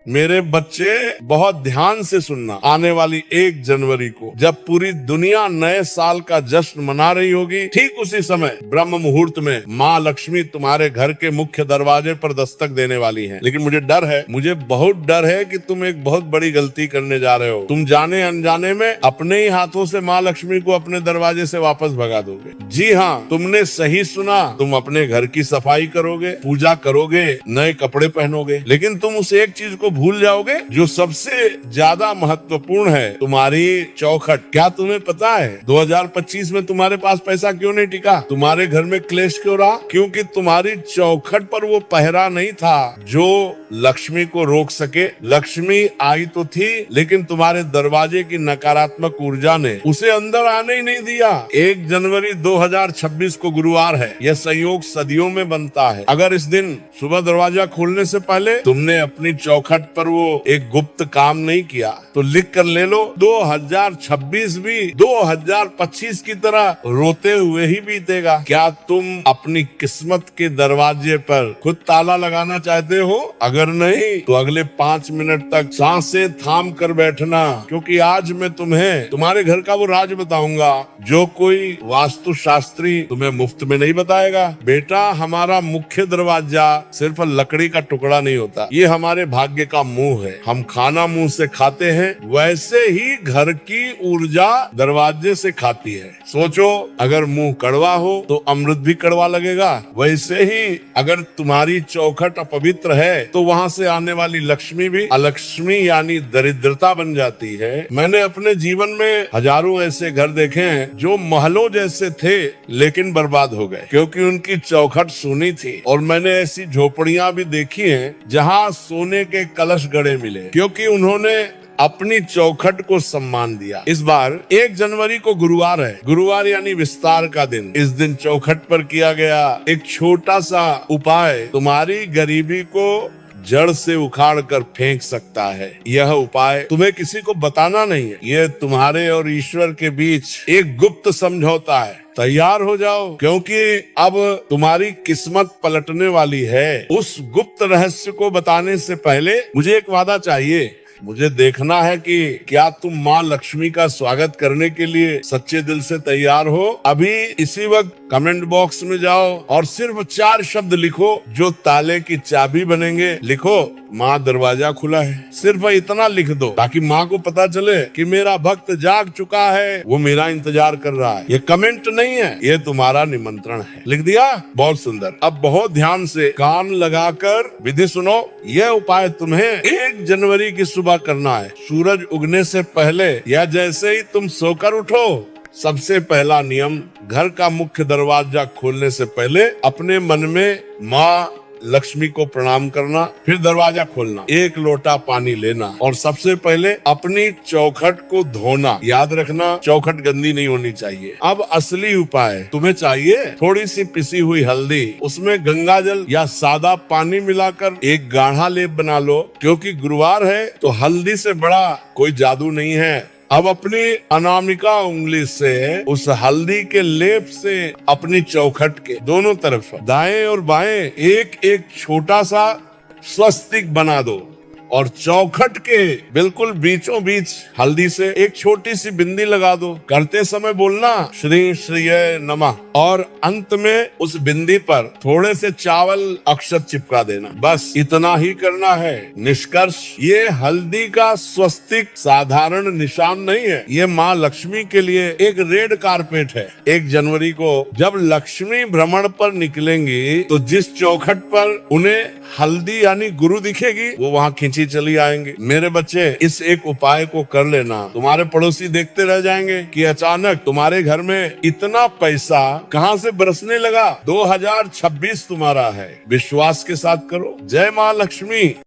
मेरे बच्चे बहुत ध्यान से सुनना, आने वाली 1 जनवरी को जब पूरी दुनिया नए साल का जश्न मना रही होगी, ठीक उसी समय ब्रह्म मुहूर्त में माँ लक्ष्मी तुम्हारे घर के मुख्य दरवाजे पर दस्तक देने वाली हैं। लेकिन मुझे बहुत डर है कि तुम एक बहुत बड़ी गलती करने जा रहे हो। तुम जाने अनजाने में अपने ही हाथों से माँ लक्ष्मी को अपने दरवाजे से वापस भगा दोगे। जी हाँ, तुमने सही सुना। तुम अपने घर की सफाई करोगे, पूजा करोगे, नए कपड़े पहनोगे, लेकिन तुम उस एक चीज को भूल जाओगे जो सबसे ज्यादा महत्वपूर्ण है, तुम्हारी चौखट। क्या तुम्हें पता है 2025 में तुम्हारे पास पैसा क्यों नहीं टिका? तुम्हारे घर में क्लेश क्यों रहा? क्योंकि तुम्हारी चौखट पर वो पहरा नहीं था जो लक्ष्मी को रोक सके। लक्ष्मी आई तो थी, लेकिन तुम्हारे दरवाजे की नकारात्मक ऊर्जा ने उसे अंदर आने ही नहीं दिया। 1 जनवरी 2026 को गुरुवार है। यह संयोग सदियों में बनता है। अगर इस दिन सुबह दरवाजा खोलने से पहले तुमने अपनी चौखट पर वो एक गुप्त काम नहीं किया तो लिख कर ले लो, 2026 भी 2025 की तरह रोते हुए ही बीतेगा। क्या तुम अपनी किस्मत के दरवाजे पर खुद ताला लगाना चाहते हो? अगर नहीं तो अगले 5 मिनट तक सांसें थाम कर बैठना, क्योंकि आज मैं तुम्हें तुम्हारे घर का वो राज बताऊंगा जो कोई वास्तु शास्त्री तुम्हें मुफ्त में नहीं बताएगा। बेटा, हमारा मुख्य दरवाजा सिर्फ लकड़ी का टुकड़ा नहीं होता, ये हमारे भाग्य का मुंह है। हम खाना मुंह से खाते हैं, वैसे ही घर की ऊर्जा दरवाजे से खाती है। सोचो, अगर मुंह कड़वा हो तो अमृत भी कड़वा लगेगा। वैसे ही अगर तुम्हारी चौखट अपवित्र है तो वहाँ से आने वाली लक्ष्मी भी अलक्ष्मी यानी दरिद्रता बन जाती है। मैंने अपने जीवन में हजारों ऐसे घर देखे हैं जो महलों जैसे थे लेकिन बर्बाद हो गए क्योंकि उनकी चौखट सोनी थी। और मैंने ऐसी झोपड़ियां भी देखी हैं जहाँ सोने के कलश गड़े मिले क्योंकि उन्होंने अपनी चौखट को सम्मान दिया। इस बार 1 जनवरी को गुरुवार है। गुरुवार यानी विस्तार का दिन। इस दिन चौखट पर किया गया एक छोटा सा उपाय तुम्हारी गरीबी को जड़ से उखाड़ कर फेंक सकता है। यह उपाय तुम्हें किसी को बताना नहीं है, यह तुम्हारे और ईश्वर के बीच एक गुप्त समझौता है। तैयार हो जाओ, क्योंकि अब तुम्हारी किस्मत पलटने वाली है। उस गुप्त रहस्य को बताने से पहले मुझे एक वादा चाहिए। मुझे देखना है कि क्या तुम माँ लक्ष्मी का स्वागत करने के लिए सच्चे दिल से तैयार हो। अभी इसी वक्त कमेंट बॉक्स में जाओ और सिर्फ 4 शब्द लिखो जो ताले की चाबी बनेंगे। लिखो, माँ दरवाजा खुला है। सिर्फ इतना लिख दो ताकि माँ को पता चले कि मेरा भक्त जाग चुका है, वो मेरा इंतजार कर रहा है। ये कमेंट नहीं है, ये तुम्हारा निमंत्रण है। लिख दिया? बहुत सुंदर। अब बहुत ध्यान से कान लगाकर विधि सुनो। यह उपाय तुम्हें 1 जनवरी की सुबह करना है, सूरज उगने से पहले या जैसे ही तुम सोकर उठो। सबसे पहला नियम, घर का मुख्य दरवाजा खोलने से पहले अपने मन में माँ लक्ष्मी को प्रणाम करना, फिर दरवाजा खोलना, 1 लोटा पानी लेना और सबसे पहले अपनी चौखट को धोना। याद रखना, चौखट गंदी नहीं होनी चाहिए। अब असली उपाय, तुम्हें चाहिए थोड़ी सी पिसी हुई हल्दी, उसमें गंगा जल या सादा पानी मिलाकर एक गाढ़ा लेप बना लो। क्योंकि गुरुवार है तो हल्दी से बड़ा कोई जादू नहीं है। अब अपनी अनामिका उंगली से उस हल्दी के लेप से अपनी चौखट के दोनों तरफ दाएं और बाएं एक छोटा सा स्वस्तिक बना दो और चौखट के बिल्कुल बीचों बीच हल्दी से एक छोटी सी बिंदी लगा दो। करते समय बोलना श्री श्रीय नमः और अंत में उस बिंदी पर थोड़े से चावल अक्षत चिपका देना। बस इतना ही करना है। निष्कर्ष, ये हल्दी का स्वस्तिक साधारण निशान नहीं है, ये माँ लक्ष्मी के लिए एक रेड कारपेट है। 1 जनवरी को जब लक्ष्मी भ्रमण पर निकलेंगी तो जिस चौखट पर उन्हें हल्दी यानी गुरु दिखेगी वो वहाँ खींची चली आएंगे। मेरे बच्चे, इस एक उपाय को कर लेना। तुम्हारे पड़ोसी देखते रह जाएंगे कि अचानक तुम्हारे घर में इतना पैसा कहां से बरसने लगा। 2026 तुम्हारा है। विश्वास के साथ करो। जय माँ लक्ष्मी।